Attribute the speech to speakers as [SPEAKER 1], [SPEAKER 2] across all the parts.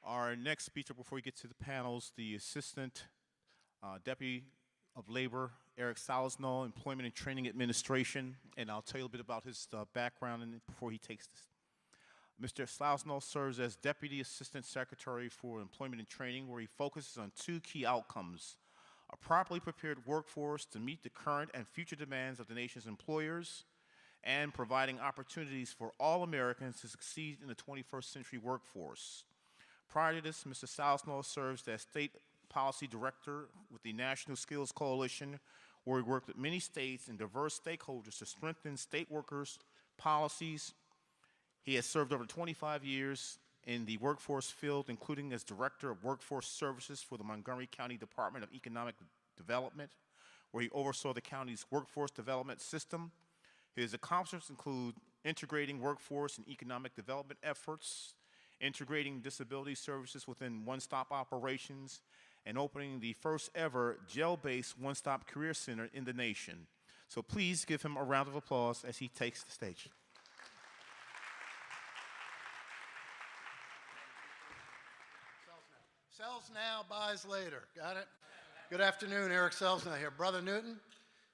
[SPEAKER 1] Our next speaker before we get to the panels, the Assistant Deputy of Labor, Eric Seleznow, Employment and Training Administration, and I'll tell you a bit about his background before he takes this. Mr. Seleznow serves as Deputy Assistant Secretary for Employment and Training, where he focuses on two key outcomes: a properly prepared workforce to meet the current and future demands of the nation's employers, and providing opportunities for all Americans to succeed in the 21st century workforce. Prior to this, Mr. Seleznow serves as State Policy Director with the National Skills Coalition, where he worked with many states and diverse stakeholders to strengthen state workers' policies. He has served over 25 years in the workforce field, including as Director of Workforce Services for the Montgomery County Department of Economic Development, where he oversaw the county's workforce development system. His accomplishments include integrating workforce and economic development efforts, integrating disability services within one-stop operations, and opening the first ever jail-based one-stop career center in the nation. So please give him a round of applause as he takes the stage.
[SPEAKER 2] Sells now, buys later. Got it? Good afternoon, Eric Seleznow here. Brother Newton,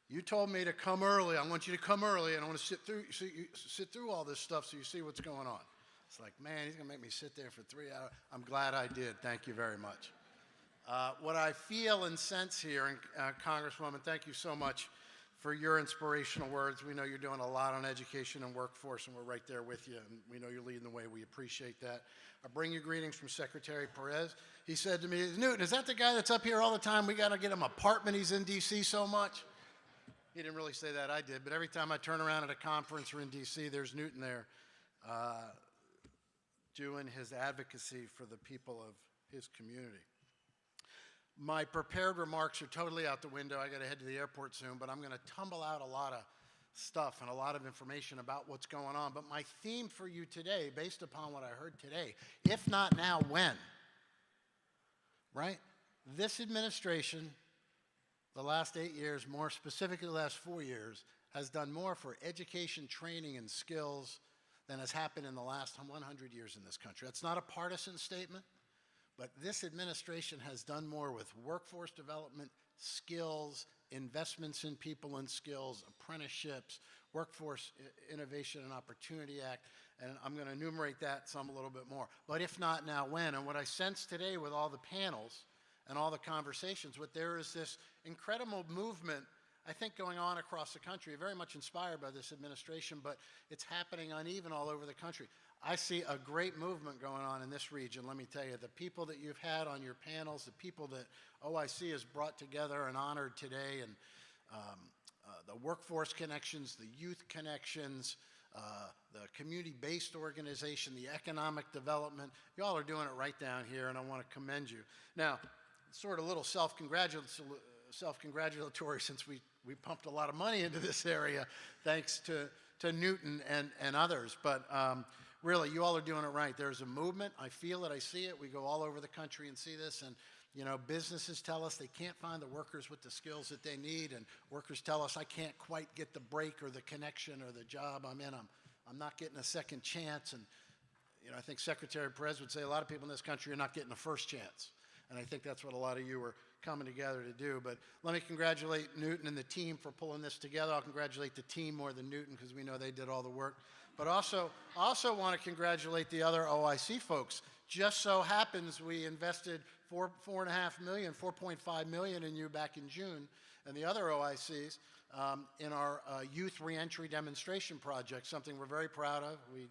[SPEAKER 2] you told me to come early. I want you to come early, and I want to sit through all this stuff so you see what's going on. It's like, man, he's going to make me sit there for 3 hours. I'm glad I did. Thank you very much. What I feel and sense here, and Congresswoman, thank you so much for your inspirational words. We know you're doing a lot on education and workforce, and we're right there with you, and we know you're leading the way. We appreciate that. I bring you greetings from Secretary Perez. He said to me, Newton, is that the guy that's up here all the time? We got to get him an apartment. He's in D.C. so much. He didn't really say that, I did, but every time I turn around at a conference or in D.C., there's Newton there doing his advocacy for the people of his community. My prepared remarks are totally out the window. I got to head to the airport soon, but I'm going to tumble out a lot of stuff and a lot of information about what's going on. But my theme for you today, based upon what I heard today, if not now, when? Right? This administration, the last 8 years, more specifically the last 4 years, has done more for education, training, and skills than has happened in the last 100 years in this country. That's not a partisan statement, but this administration has done more with workforce development, skills, investments in people and skills, apprenticeships, Workforce Innovation and Opportunity Act, and I'm going to enumerate that some a little bit more. But if not now, when? And what I sense today with all the panels and all the conversations, there is this incredible movement, I think, going on across the country, very much inspired by this administration, but it's happening uneven all over the country. I see a great movement going on in this region, let me tell you. The people that you've had on your panels, the people that OIC has brought together and honored today, and the workforce connections, the youth connections, the community-based organization, the economic development, y'all are doing it right down here, and I want to commend you. Now, sort of a little self-congratulatory since we pumped a lot of money into this area, thanks to Newton and others, but really, you all are doing it right. There's a movement. I feel it. I see it. We go all over the country and see this. And, you know, businesses tell us they can't find the workers with the skills that they need. And workers tell us, I can't quite get the break or the connection or the job I'm in. I'm not getting a second chance. And, you know, I think Secretary Perez would say a lot of people in this country are not getting a first chance. And I think that's what a lot of you are coming together to do. But let me congratulate Newton and the team for pulling this together. I'll congratulate the team more than Newton because we know they did all the work. But also want to congratulate the other OIC folks. Just so happens we invested $4.5 million in you back in June, and the other OICs in our youth reentry demonstration project, something we're very proud of. We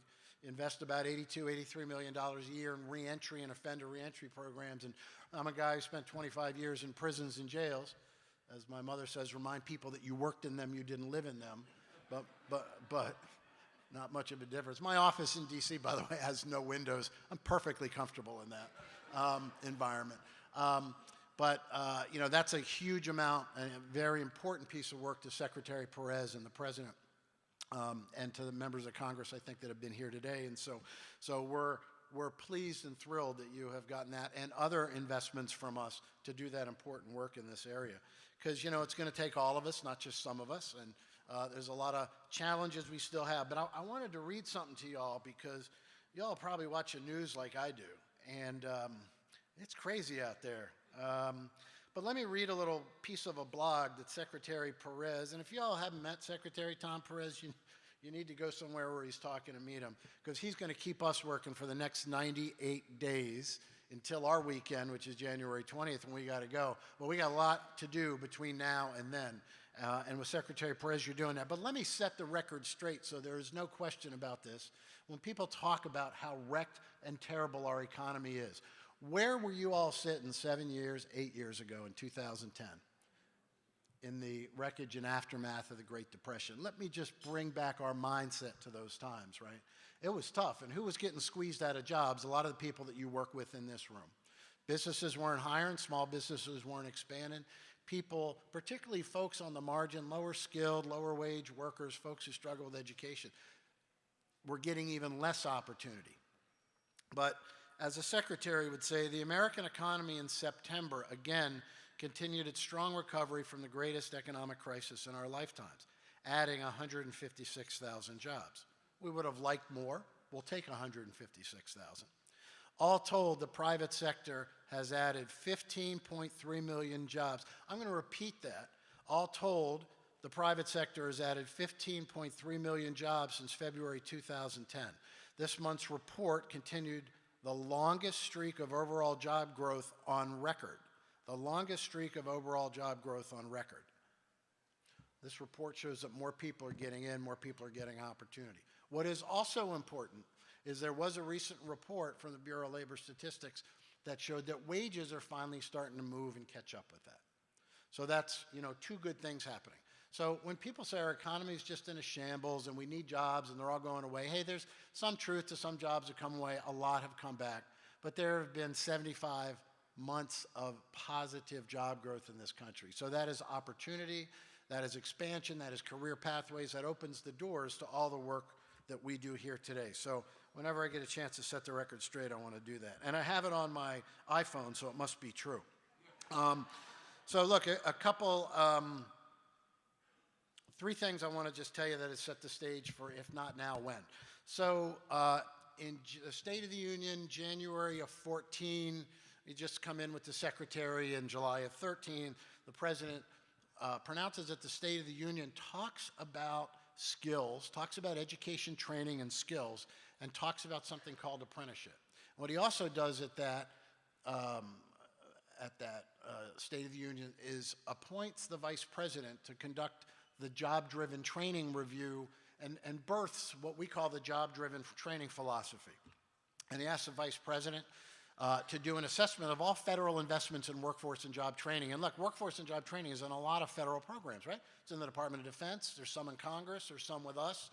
[SPEAKER 2] invest about $83 million a year in reentry and offender reentry programs, and I'm a guy who spent 25 years in prisons and jails. As my mother says, remind people that you worked in them, you didn't live in them, but not much of a difference. My office in D.C., by the way, has no windows. I'm perfectly comfortable in that environment. You know, that's a huge amount and a very important piece of work to Secretary Perez and the President and to the members of Congress, I think, that have been here today. And so we're pleased and thrilled that you have gotten that and other investments from us to do that important work in this area. Because, you know, it's going to take all of us, not just some of us, and there's a lot of challenges we still have. But I wanted to read something to y'all because y'all probably watch the news like I do. and it's crazy out there. But let me read a little piece of a blog that Secretary Perez, and if you all haven't met Secretary Tom Perez, you need to go somewhere where he's talking and meet him, because he's going to keep us working for the next 98 days until our weekend, which is January 20th, when we got to go. Well, we got a lot to do between now and then. And with Secretary Perez, you're doing that. But let me set the record straight so there is no question about this. When people talk about how wrecked and terrible our economy is, where were you all sitting 7 years, 8 years ago in 2010? In the wreckage and aftermath of the Great Depression. Let me just bring back our mindset to those times, right? It was tough, and who was getting squeezed out of jobs? A lot of the people that you work with in this room. Businesses weren't hiring, small businesses weren't expanding. People, particularly folks on the margin, lower skilled, lower wage workers, folks who struggle with education, were getting even less opportunity. But as the Secretary would say, the American economy in September, again, continued its strong recovery from the greatest economic crisis in our lifetimes, adding 156,000 jobs. We would have liked more. We'll take 156,000. All told, the private sector has added 15.3 million jobs. I'm going to repeat that. All told, the private sector has added 15.3 million jobs since February 2010. This month's report continued the longest streak of overall job growth on record. The longest streak of overall job growth on record. This report shows that more people are getting in, more people are getting opportunity. What is also important is there was a recent report from the Bureau of Labor Statistics that showed that wages are finally starting to move and catch up with that. So that's, two good things happening. So when people say our economy is just in a shambles and we need jobs and they're all going away, hey, there's some truth to some jobs that come away. A lot have come back. But there have been 75 months of positive job growth in this country. So that is opportunity, that is expansion, that is career pathways, that opens the doors to all the work that we do here today. So whenever I get a chance to set the record straight, I want to do that. And I have it on my iPhone, so it must be true. So look, a couple, three things I want to just tell you that has set the stage for if not now, when. So in the State of the Union, January of 14, we just come in with the Secretary in July of 13. The President pronounces that the State of the Union talks about skills, talks about education, training, and skills, and talks about something called apprenticeship. What he also does at that State of the Union is appoints the Vice President to conduct the job-driven training review and births what we call the job-driven training philosophy. And he asks the Vice President to do an assessment of all federal investments in workforce and job training. And look, workforce and job training is in a lot of federal programs, right? It's in the Department of Defense, there's some in Congress, there's some with us,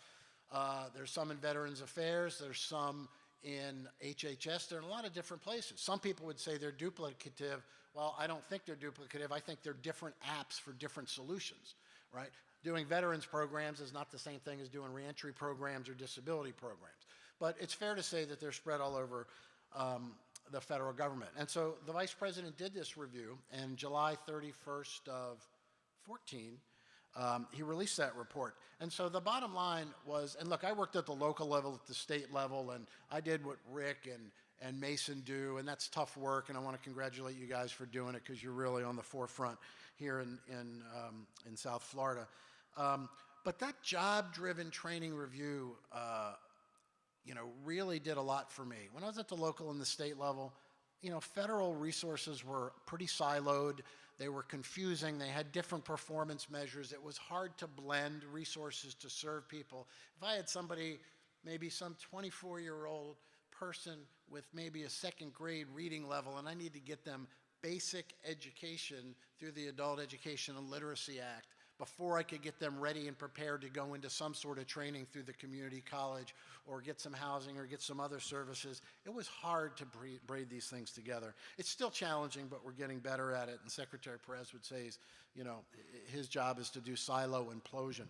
[SPEAKER 2] there's some in Veterans Affairs, there's some in HHS, they're in a lot of different places. Some people would say they're duplicative. Well, I don't think they're duplicative. I think they're different apps for different solutions, right? Doing veterans programs is not the same thing as doing reentry programs or disability programs. But it's fair to say that they're spread all over the federal government. And so the Vice President did this review, and July 31st of 14, he released that report. And so the bottom line was, and look, I worked at the local level, at the state level, and I did what Rick and Mason do, and that's tough work, and I want to congratulate you guys for doing it because you're really on the forefront here in South Florida. But that job-driven training review really did a lot for me. When I was at the local and the state level, federal resources were pretty siloed. They were confusing. They had different performance measures. It was hard to blend resources to serve people. If I had somebody, maybe some 24-year-old person with maybe a second grade reading level, and I need to get them basic education through the Adult Education and Literacy Act before I could get them ready and prepared to go into some sort of training through the community college or get some housing or get some other services. It was hard to braid these things together. It's still challenging, but we're getting better at it. And Secretary Perez would say, his job is to do silo implosion.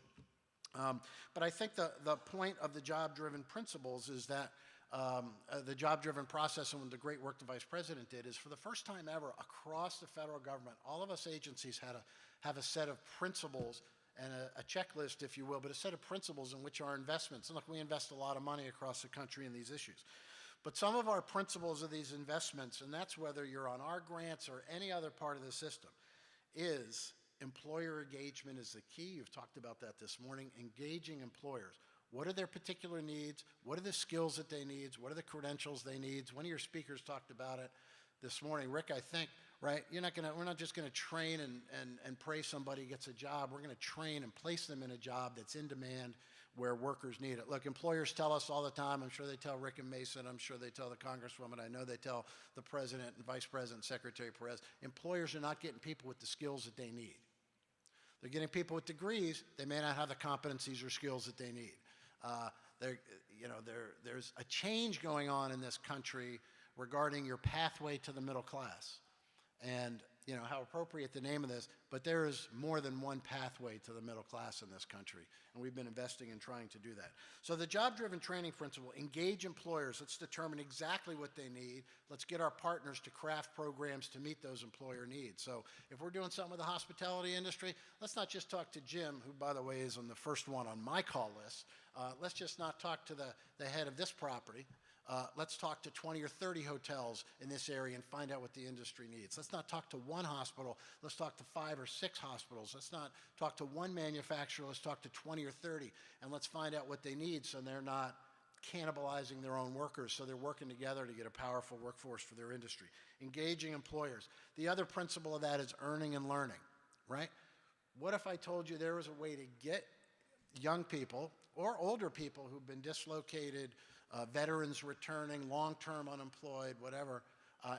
[SPEAKER 2] But I think the point of the job-driven principles is that the job-driven process and the great work the Vice President did is for the first time ever across the federal government, all of us agencies have a set of principles and a checklist, if you will, but a set of principles in which our investments, and look, we invest a lot of money across the country in these issues. But some of our principles of these investments, and that's whether you're on our grants or any other part of the system, is employer engagement is the key. You've talked about that this morning. Engaging employers. What are their particular needs? What are the skills that they need? What are the credentials they need? One of your speakers talked about it this morning. Rick, I think, right, we're not just gonna train and pray somebody gets a job. We're gonna train and place them in a job that's in demand where workers need it. Look, employers tell us all the time, I'm sure they tell Rick and Mason, I'm sure they tell the Congresswoman, I know they tell the President and Vice President, Secretary Perez, employers are not getting people with the skills that they need. They're getting people with degrees, they may not have the competencies or skills that they need. There's a change going on in this country regarding your pathway to the middle class. And how appropriate the name of this, but there is more than one pathway to the middle class in this country, and we've been investing in trying to do that. So the job-driven training principle, engage employers. Let's determine exactly what they need. Let's get our partners to craft programs to meet those employer needs. So if we're doing something with the hospitality industry, let's not just talk to Jim, who, by the way, is on the first one on my call list. Let's just not talk to the head of this property. Let's talk to 20 or 30 hotels in this area and find out what the industry needs. Let's not talk to one hospital. Let's talk to 5 or 6 hospitals. Let's not talk to one manufacturer. Let's talk to 20 or 30, and let's find out what they need so they're not cannibalizing their own workers, so they're working together to get a powerful workforce for their industry. Engaging employers. The other principle of that is earning and learning, right? What if I told you there was a way to get young people or older people who've been dislocated, veterans returning, long-term unemployed, whatever,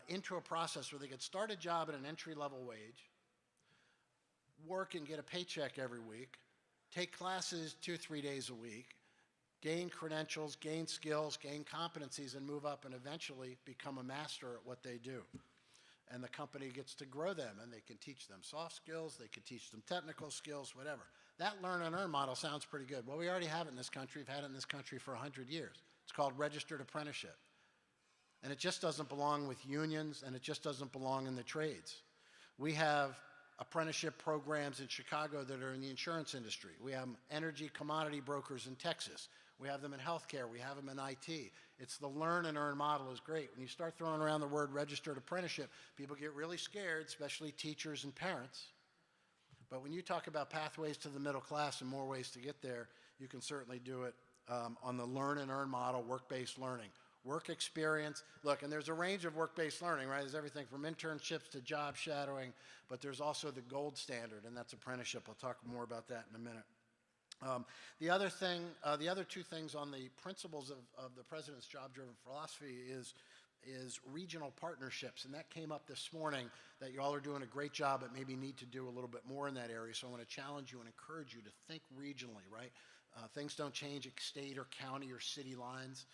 [SPEAKER 2] into a process where they could start a job at an entry-level wage, work and get a paycheck every week, take classes 2 or 3 days a week, gain credentials, gain skills, gain competencies, and move up and eventually become a master at what they do. And the company gets to grow them, and they can teach them soft skills, they can teach them technical skills, whatever. That learn and earn model sounds pretty good. Well, we already have it in this country. We've had it in this country for 100 years. It's called registered apprenticeship. And it just doesn't belong with unions, and it just doesn't belong in the trades. We have apprenticeship programs in Chicago that are in the insurance industry. We have energy commodity brokers in Texas. We have them in healthcare. We have them in IT. It's the learn and earn model is great. When you start throwing around the word registered apprenticeship, people get really scared, especially teachers and parents. But when you talk about pathways to the middle class and more ways to get there, you can certainly do it on the learn and earn model, work-based learning. Work experience, look, and there's a range of work-based learning, right? There's everything from internships to job shadowing, but there's also the gold standard, and that's apprenticeship. I'll talk more about that in a minute. The other 2 things on the principles of the President's job-driven philosophy is regional partnerships, and that came up this morning that you all are doing a great job but maybe need to do a little bit more in that area. So I want to challenge you and encourage you to think regionally, right? Things don't change at state or county or city lines,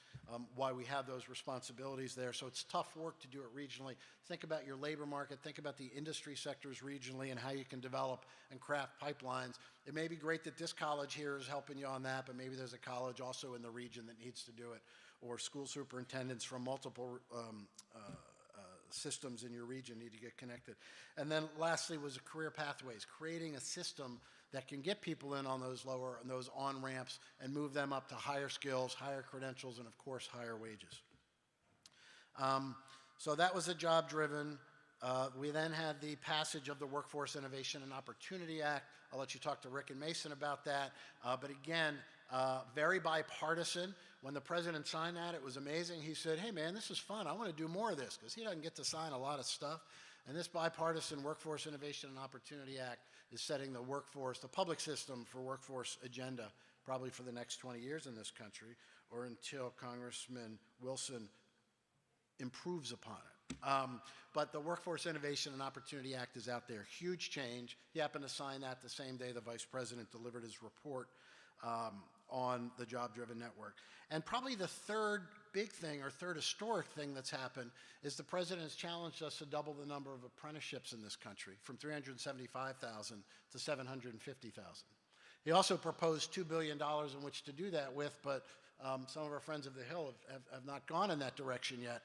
[SPEAKER 2] why we have those responsibilities there. So it's tough work to do it regionally. Think about your labor market, think about the industry sectors regionally and how you can develop and craft pipelines. It may be great that this college here is helping you on that, but maybe there's a college also in the region that needs to do it, or school superintendents from multiple systems in your region need to get connected. And then lastly was career pathways, creating a system that can get people in on those on-ramps and move them up to higher skills, higher credentials, and of course, higher wages. So that was a job-driven. We then had the passage of the Workforce Innovation and Opportunity Act. I'll let you talk to Rick and Mason about that. But again, very bipartisan. When the President signed that, it was amazing. He said, hey man, this is fun. I want to do more of this, because he doesn't get to sign a lot of stuff. And this bipartisan Workforce Innovation and Opportunity Act is setting the workforce, the public system for workforce agenda, probably for the next 20 years in this country, or until Congressman Wilson improves upon it. But the Workforce Innovation and Opportunity Act is out there. Huge change. He happened to sign that the same day the Vice President delivered his report on the job-driven network. And probably the third big thing, or third historic thing that's happened, is the President has challenged us to double the number of apprenticeships in this country, from 375,000 to 750,000. He also proposed $2 billion in which to do that with, but some of our friends of the Hill have not gone in that direction yet.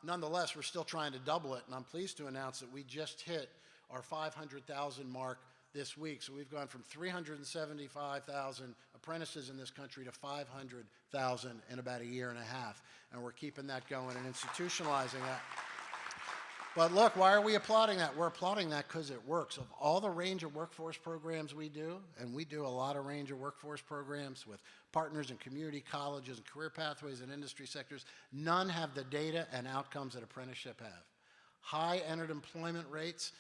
[SPEAKER 2] Nonetheless, we're still trying to double it, and I'm pleased to announce that we just hit our 500,000 mark this week. So we've gone from 375,000 apprentices in this country to 500,000 in about a year and a half. And we're keeping that going and institutionalizing that. But look, why are we applauding that? We're applauding that because it works. Of all the range of workforce programs we do, and we do a lot of range of workforce programs with partners in community colleges and career pathways and industry sectors, none have the data and outcomes that apprenticeship have. High entered employment rates,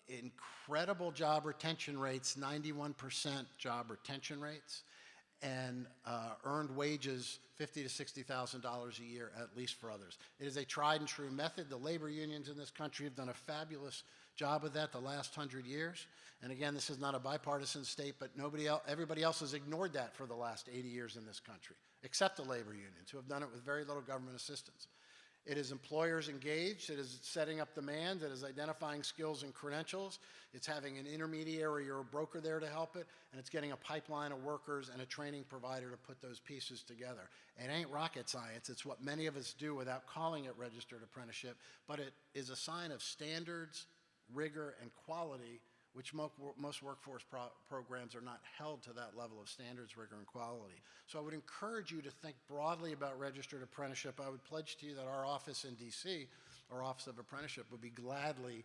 [SPEAKER 2] incredible job retention rates, 91% job retention rates, and earned wages $50,000 to $60,000 a year, at least for others. It is a tried and true method. The labor unions in this country have done a fabulous job with that the last 100 years. And again, this is not a bipartisan state, but everybody else has ignored that for the last 80 years in this country, except the labor unions, who have done it with very little government assistance. It is employers engaged, it is setting up demand, it is identifying skills and credentials, it's having an intermediary or a broker there to help it, and it's getting a pipeline of workers and a training provider to put those pieces together. It ain't rocket science, it's what many of us do without calling it registered apprenticeship, but it is a sign of standards, rigor, and quality, which most workforce programs are not held to that level of standards, rigor, and quality. So I would encourage you to think broadly about registered apprenticeship. I would pledge to you that our office in DC, our Office of Apprenticeship, would be gladly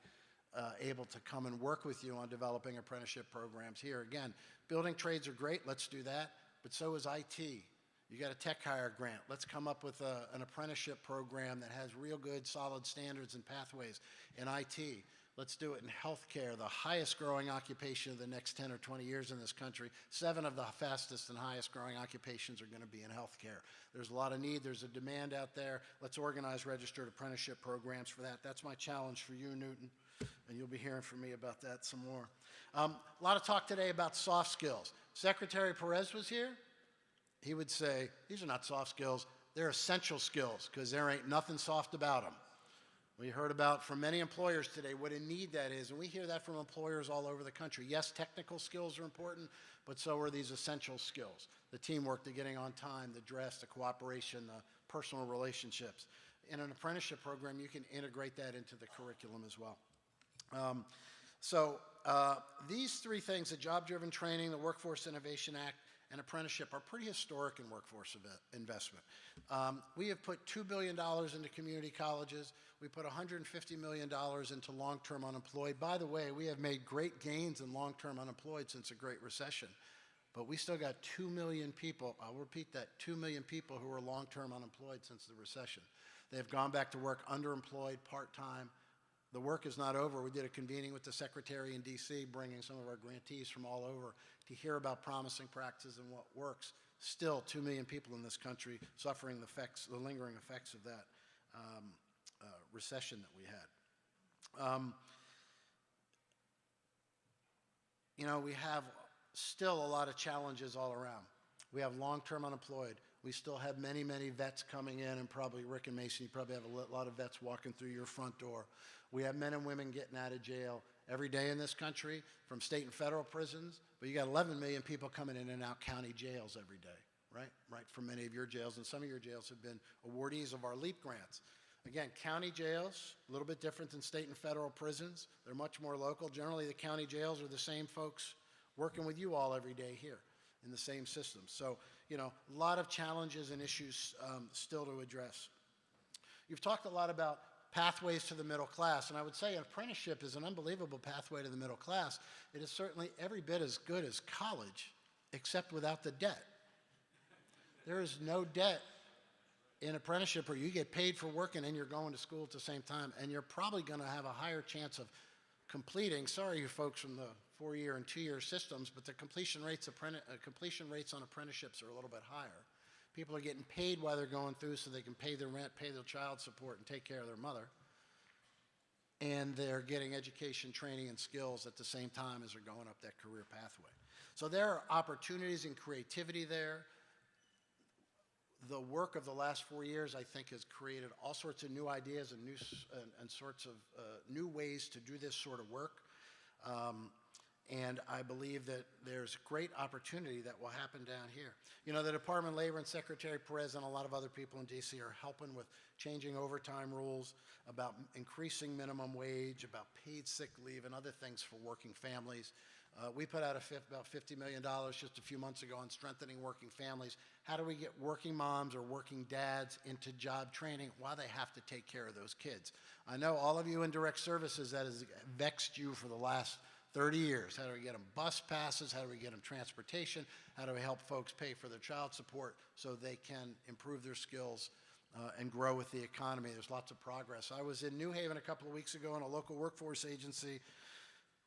[SPEAKER 2] able to come and work with you on developing apprenticeship programs here. Again, building trades are great, let's do that, but so is IT. You got a tech hire grant. Let's come up with an apprenticeship program that has real good, solid standards and pathways in IT. Let's do it in healthcare, the highest growing occupation of the next 10 or 20 years in this country. 7 of the fastest and highest growing occupations are going to be in healthcare. There's a lot of need, there's a demand out there. Let's organize registered apprenticeship programs for that. That's my challenge for you, Newton, and you'll be hearing from me about that some more. A lot of talk today about soft skills. Secretary Perez was here. He would say, these are not soft skills, they're essential skills, because there ain't nothing soft about them. We heard about from many employers today what a need that is, and we hear that from employers all over the country. Yes, technical skills are important, but so are these essential skills. The teamwork, the getting on time, the dress, the cooperation, the personal relationships. In an apprenticeship program, you can integrate that into the curriculum as well. These 3 things, the job-driven training, the Workforce Innovation Act, and apprenticeship are pretty historic in workforce investment. We have put $2 billion into community colleges. We put $150 million into long-term unemployed. By the way, we have made great gains in long-term unemployed since the Great Recession, but we still got 2 million people, I'll repeat that, 2 million people who are long-term unemployed since the recession. They've gone back to work underemployed, part-time. The work is not over. We did a convening with the Secretary in DC, bringing some of our grantees from all over to hear about promising practices and what works. Still 2 million people in this country suffering the lingering effects of that recession that we had. We have still a lot of challenges all around. We have long-term unemployed. We still have many, many vets coming in, and probably Rick and Mason, you probably have a lot of vets walking through your front door. We have men and women getting out of jail every day in this country from state and federal prisons, but you got 11 million people coming in and out county jails every day, right? Right, from many of your jails, and some of your jails have been awardees of our LEAP grants. Again, county jails, a little bit different than state and federal prisons. They're much more local. Generally, the county jails are the same folks working with you all every day here in the same system. So, a lot of challenges and issues still to address. You've talked a lot about pathways to the middle class, and I would say an apprenticeship is an unbelievable pathway to the middle class. It is certainly every bit as good as college, except without the debt. There is no debt in apprenticeship where you get paid for working and you're going to school at the same time, and you're probably going to have a higher chance of completing. Sorry, you folks from the 4-year and 2-year systems, but the completion rates on apprenticeships are a little bit higher. People are getting paid while they're going through so they can pay their rent, pay their child support, and take care of their mother. And they're getting education, training, and skills at the same time as they're going up that career pathway. So there are opportunities and creativity there. The work of the last 4 years, I think, has created all sorts of new ideas and sorts of new ways to do this sort of work. And I believe that there's great opportunity that will happen down here. You know, the Department of Labor and Secretary Perez and a lot of other people in D.C. are helping with changing overtime rules, about increasing minimum wage, about paid sick leave, and other things for working families. We put out about $50 million just a few months ago on strengthening working families. How do we get working moms or working dads into job training while they have to take care of those kids? I know all of you in direct services, that has vexed you for the last 30 years. How do we get them bus passes? How do we get them transportation? How do we help folks pay for their child support so they can improve their skills and grow with the economy? There's lots of progress. I was in New Haven a couple of weeks ago, and a local workforce agency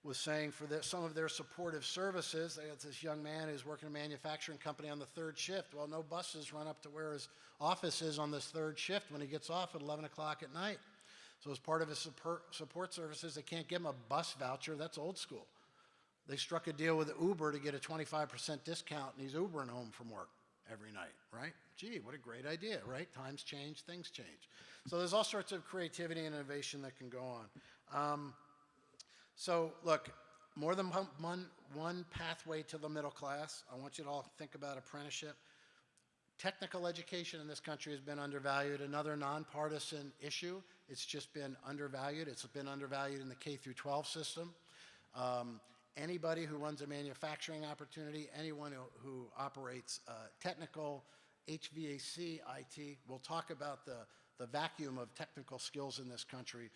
[SPEAKER 2] was saying for some of their supportive services, they got this young man who's working in a manufacturing company on the third shift. Well, no buses run up to where his office is on this third shift when he gets off at 11 o'clock at night. So as part of his support services, they can't give him a bus voucher. That's old school. They struck a deal with Uber to get a 25% discount, and he's Ubering home from work every night, right? Gee, what a great idea, right? Times change, things change. So there's all sorts of creativity and innovation that can go on. So look, more than one pathway to the middle class. I want you to all think about apprenticeship. Technical education in this country has been undervalued. Another nonpartisan issue. It's just been undervalued. It's been undervalued in the K through 12 system. Anybody who runs a manufacturing opportunity, anyone who operates technical, HVAC, IT, will talk about the vacuum of technical skills in this country.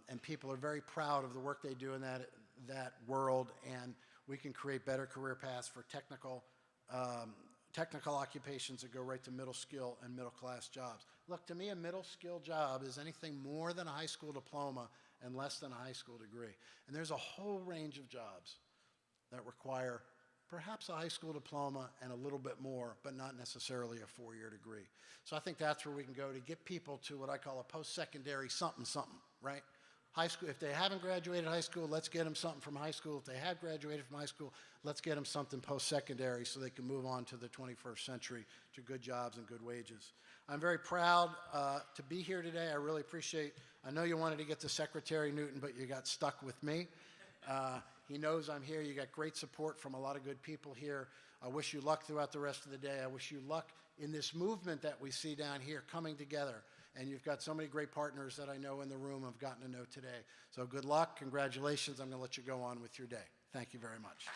[SPEAKER 2] And people are very proud of the work they do in that world, and we can create better career paths for technical occupations that go right to middle skill and middle class jobs. Look, to me, a middle skill job is anything more than a high school diploma and less than a high school degree. And there's a whole range of jobs that require perhaps a high school diploma and a little bit more, but not necessarily a four-year degree. So I think that's where we can go to get people to what I call a post-secondary something, right? High school, if they haven't graduated high school, let's get them something from high school. If they have graduated from high school, let's get them something post-secondary so they can move on to the 21st century to good jobs and good wages. I'm very proud to be here today. I really appreciate, I know you wanted to get to Secretary Newton, but you got stuck with me. He knows I'm here. You got great support from a lot of good people here. I wish you luck throughout the rest of the day. I wish you luck in this movement that we see down here coming together. And you've got so many great partners that I know in the room have gotten to know today. So good luck, congratulations. I'm going to let you go on with your day. Thank you very much.